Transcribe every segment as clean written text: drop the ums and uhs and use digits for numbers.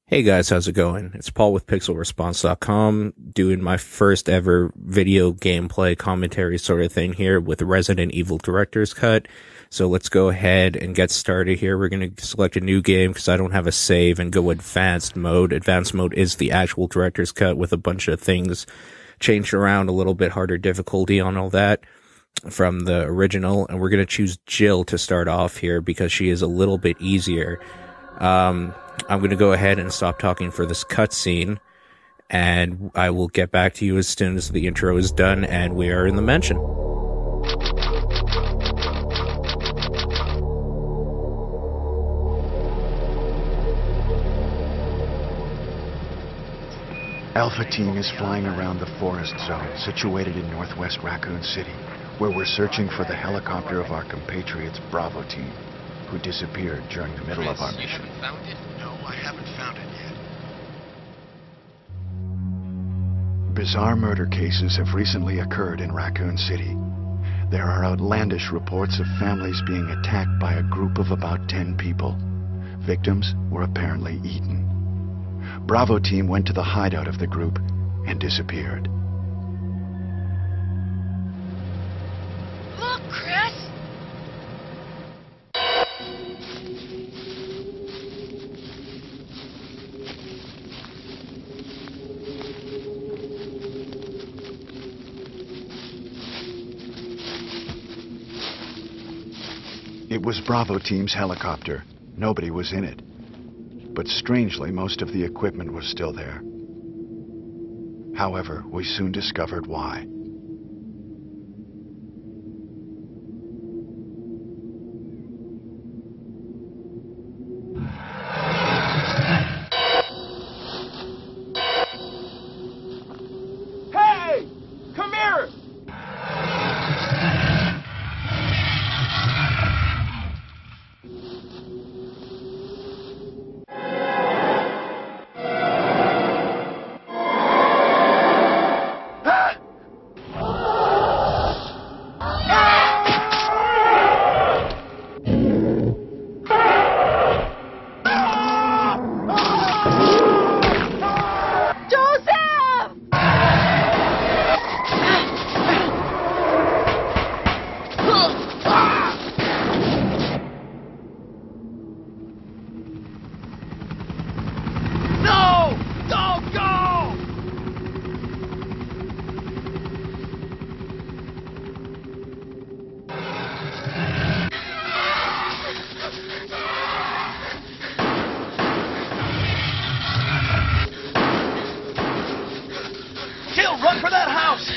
Hey guys, how's it going? It's Paul with PixelResponse.com doing my first ever video gameplay commentary sort of thing here with Resident Evil Director's Cut. So let's go ahead and get started here. We're going to select a new game because I don't have a save and go advanced mode. Advanced mode is the actual Director's Cut with a bunch of things changed around, a little bit harder difficulty on all that from the original. And we're going to choose Jill to start off here because she is a little bit easier. I'm going to go ahead and stop talking for this cutscene, and I will get back to you as soon as the intro is done and we are in the mansion. Alpha Team is flying around the forest zone situated in northwest Raccoon City, where we're searching for the helicopter of our compatriots Bravo Team, who disappeared during the middle of our mission. You haven't found it? No, I haven't found it yet. Bizarre murder cases have recently occurred in Raccoon City. There are outlandish reports of families being attacked by a group of about 10 people. Victims were apparently eaten. Bravo Team went to the hideout of the group and disappeared. Look, Chris! It was Bravo Team's helicopter. Nobody was in it. But strangely, most of the equipment was still there. However, we soon discovered why. Hey! Come here! Jill, run for that house!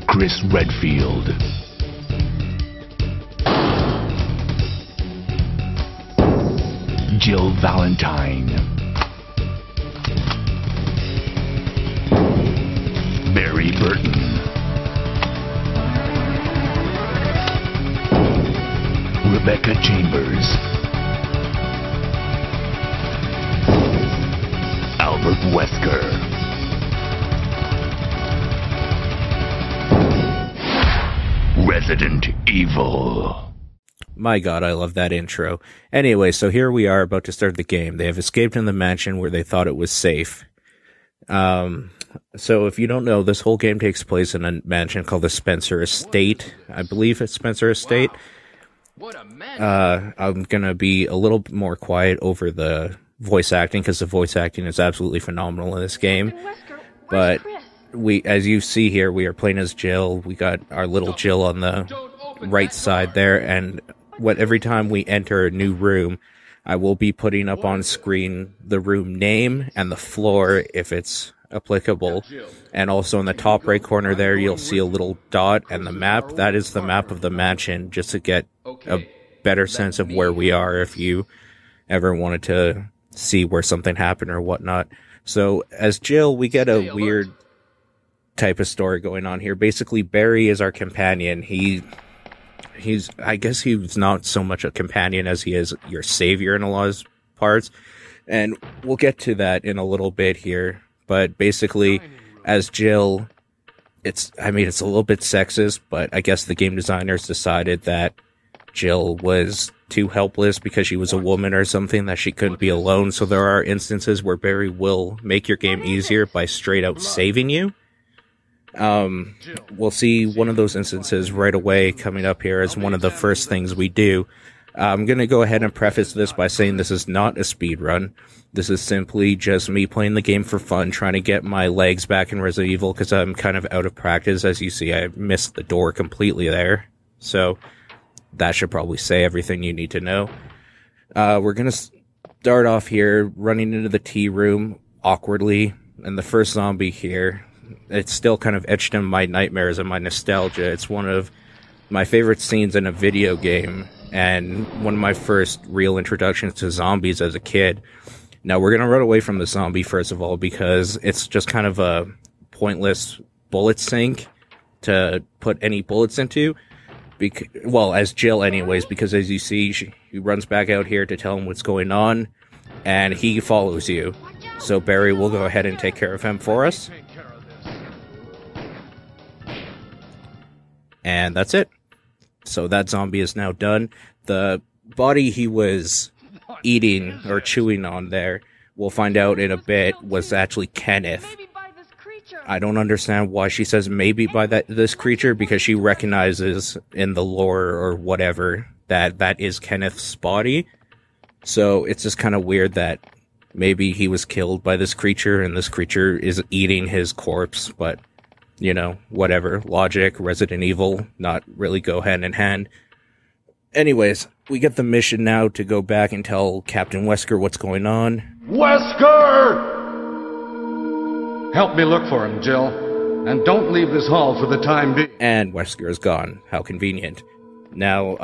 Chris Redfield. Jill Valentine. Barry Burton. Rebecca Chambers. Albert Wesker. Resident Evil. My god, I love that intro. Anyway, so here we are about to start the game. They have escaped in the mansion where they thought it was safe. So if you don't know, this whole game takes place in a mansion called the Spencer Estate. I believe it's Spencer Estate. I'm gonna be a little more quiet over the voice acting because the voice acting is absolutely phenomenal in this game. But as you see here, we are playing as Jill. We got our little Jill on the right side there, and every time we enter a new room, I will be putting up on screen the room name and the floor if it's applicable. And also in the top right corner there, you'll see a little dot and the map. That is the map of the mansion, just to get a better sense of where we are if you ever wanted to see where something happened or whatnot. So as Jill, we get a weird type of story going on here. Basically, Barry is our companion. I guess he's not so much a companion as he is your savior in a lot of parts. And we'll get to that in a little bit here. But basically, as Jill, it's a little bit sexist, but I guess the game designers decided that Jill was too helpless because she was a woman or something, that she couldn't be alone. So there are instances where Barry will make your game easier by straight out saving you. We'll see one of those instances right away coming up here as one of the first things we do. I'm going to go ahead and preface this by saying this is not a speed run. This is simply just me playing the game for fun, trying to get my legs back in Resident Evil because I'm kind of out of practice. As you see, I missed the door completely there. So that should probably say everything you need to know. We're going to start off here running into the tea room awkwardly. And the first zombie here, it's still kind of etched in my nightmares and my nostalgia. It's one of my favorite scenes in a video game and one of my first real introductions to zombies as a kid. Now, we're going to run away from the zombie, first of all, because it's just kind of a pointless bullet sink to put any bullets into. Well, as Jill anyways, because as you see, she runs back out here to tell him what's going on, and he follows you. So Barry will go ahead and take care of him for us. And that's it. So that zombie is now done. The body he was eating or chewing on there, we'll find out in a bit, was actually Kenneth. I don't understand why she says maybe by this creature, because she recognizes in the lore or whatever that is Kenneth's body. So it's just kind of weird that maybe he was killed by this creature and this creature is eating his corpse, but you know, whatever. Logic, Resident Evil, not really go hand in hand. Anyways, we get the mission now to go back and tell Captain Wesker what's going on. Wesker! Help me look for him, Jill. And don't leave this hall for the time being. And Wesker is gone. How convenient. Now,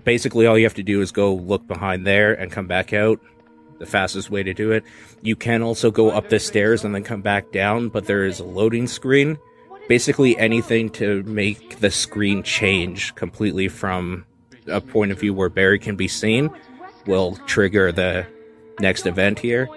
basically all you have to do is go look behind there and come back out. The fastest way to do it. You can also go up the stairs and then come back down, but there is a loading screen. Basically anything to make the screen change completely from a point of view where Barry can be seen will trigger the next event here.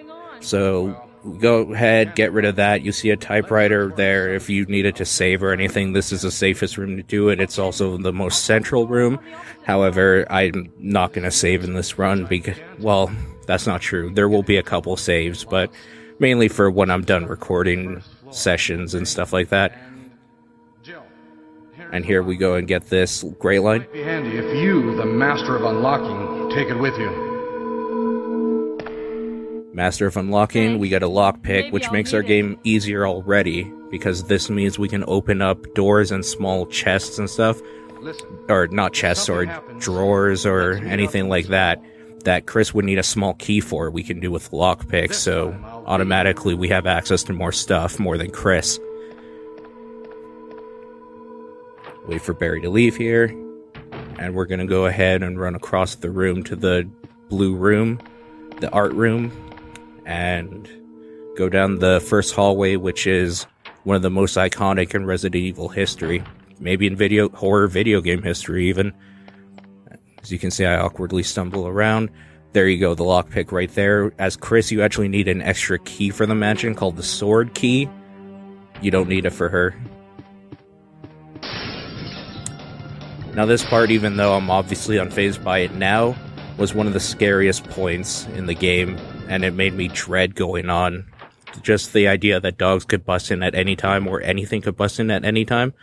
So go ahead, get rid of that. You see a typewriter there if you needed to save or anything. This is the safest room to do it. It's also the most central room. However, I'm not going to save in this run because, well, that's not true. There will be a couple saves, but mainly for when I'm done recording sessions and stuff like that. And here we go and get this gray line. It'd be handy if you, the master of unlocking, take it with you. Master of Unlocking, we got a lockpick, which makes our game easier already, because this means we can open up doors and small chests and stuff. Or not chests, or drawers or anything like that Chris would need a small key for, we can do with lockpick, so automatically we have access to more stuff, more than Chris. Wait for Barry to leave here, and we're gonna go ahead and run across the room to the blue room, the art room, and go down the first hallway, which is one of the most iconic in Resident Evil history, maybe in horror video game history even. As you can see, I awkwardly stumble around. There you go, the lockpick right there. As Chris, you actually need an extra key for the mansion called the sword key. You don't need it for her. Now this part, even though I'm obviously unfazed by it now, was one of the scariest points in the game, and it made me dread going on. Just the idea that dogs could bust in at any time, or anything could bust in at any time.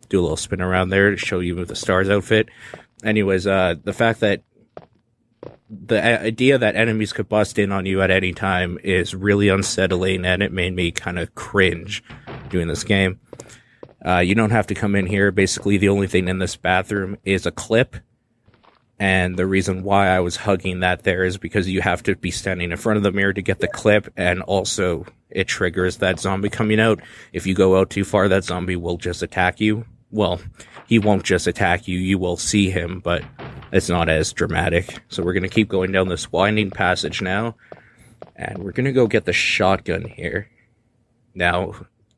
Do a little spin around there to show you the STARS outfit. Anyways, the fact that the idea that enemies could bust in on you at any time is really unsettling, and it made me kind of cringe doing this game. You don't have to come in here. Basically, the only thing in this bathroom is a clip. And the reason why I was hugging that there is because you have to be standing in front of the mirror to get the clip, and also it triggers that zombie coming out. If you go out too far, that zombie will just attack you. Well, he won't just attack you, you will see him, but it's not as dramatic. So we're going to keep going down this winding passage now, and we're going to go get the shotgun here. Now,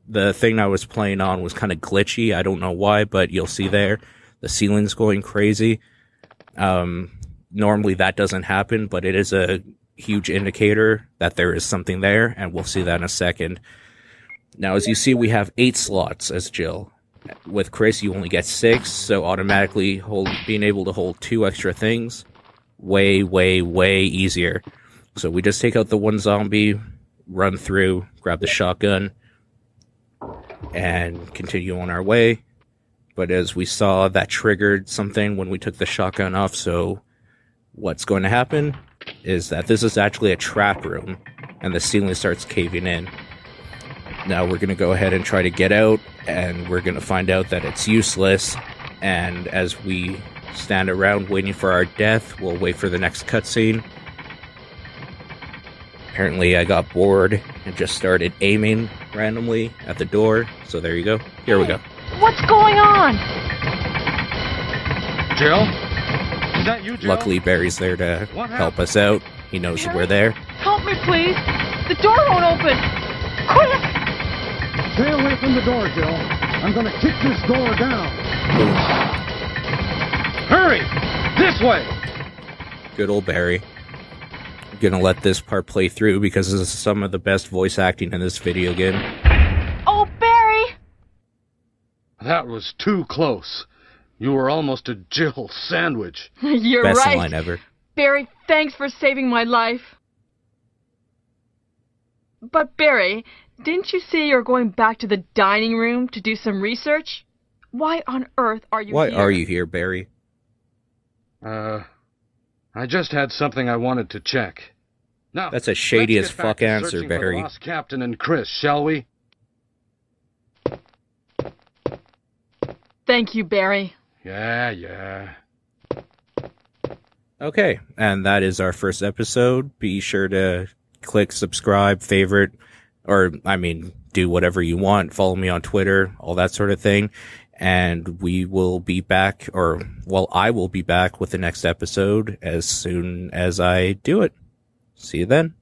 the thing I was playing on was kind of glitchy, I don't know why, but you'll see there, the ceiling's going crazy. Normally that doesn't happen, but it is a huge indicator that there is something there, and we'll see that in a second. Now, as you see, we have 8 slots as Jill. With Chris, you only get 6, so automatically being able to hold 2 extra things, way, way, way easier. So we just take out the one zombie, run through, grab the shotgun, and continue on our way. But as we saw, that triggered something when we took the shotgun off, so what's going to happen is that this is actually a trap room, and the ceiling starts caving in. Now we're going to go ahead and try to get out, and we're going to find out that it's useless, and as we stand around waiting for our death, we'll wait for the next cutscene. Apparently I got bored and just started aiming randomly at the door, so there you go. Here we go. What's going on? Jill? Is that you, Jill? Luckily Barry's there to help us out. He knows that we're there. Help me, please. The door won't open. Quick! Stay away from the door, Jill. I'm gonna kick this door down. Hurry! This way! Good old Barry. I'm gonna let this part play through because this is some of the best voice acting in this video game. Oh, Barry! That was too close. You were almost a Jill sandwich. You're Best right. line ever. Barry, thanks for saving my life. But Barry, didn't you say you're going back to the dining room to do some research? Why on earth are you Why here? are you here, Barry? I just had something I wanted to check. Now, That's a shady let's as get back fuck to answer, searching for the Barry. lost Captain and Chris, shall we? Thank you, Barry. Yeah. Okay, and that is our first episode. Be sure to click subscribe, favorite, or, do whatever you want. Follow me on Twitter, all that sort of thing. And we will be back, I will be back with the next episode as soon as I do it. See you then.